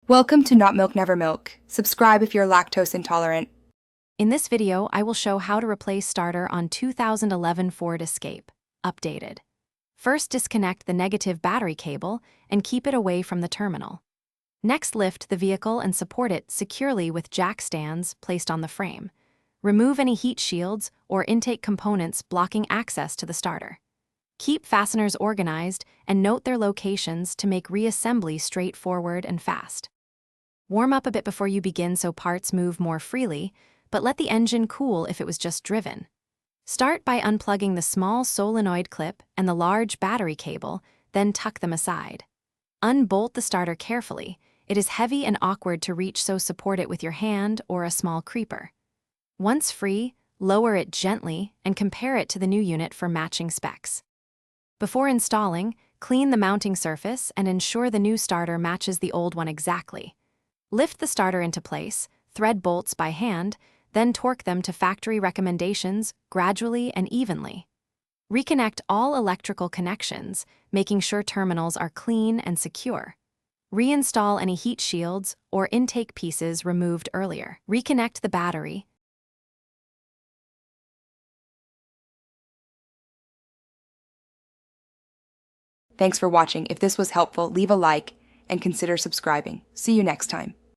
Welcome to Not Milk Never Milk. Subscribe if you're lactose intolerant. In this video, I will show how to replace starter on 2011 Ford Escape, updated. First, disconnect the negative battery cable and keep it away from the terminal. Next, lift the vehicle and support it securely with jack stands placed on the frame. Remove any heat shields or intake components blocking access to the starter. Keep fasteners organized and note their locations to make reassembly straightforward and fast. Warm up a bit before you begin so parts move more freely, but let the engine cool if it was just driven. Start by unplugging the small solenoid clip and the large battery cable, then tuck them aside. Unbolt the starter carefully. It is heavy and awkward to reach, so support it with your hand or a small creeper. Once free, lower it gently and compare it to the new unit for matching specs. Before installing, clean the mounting surface and ensure the new starter matches the old one exactly. Lift the starter into place, thread bolts by hand, then torque them to factory recommendations gradually and evenly. Reconnect all electrical connections, making sure terminals are clean and secure. Reinstall any heat shields or intake pieces removed earlier. Reconnect the battery. Thanks for watching. If this was helpful, leave a like and consider subscribing. See you next time.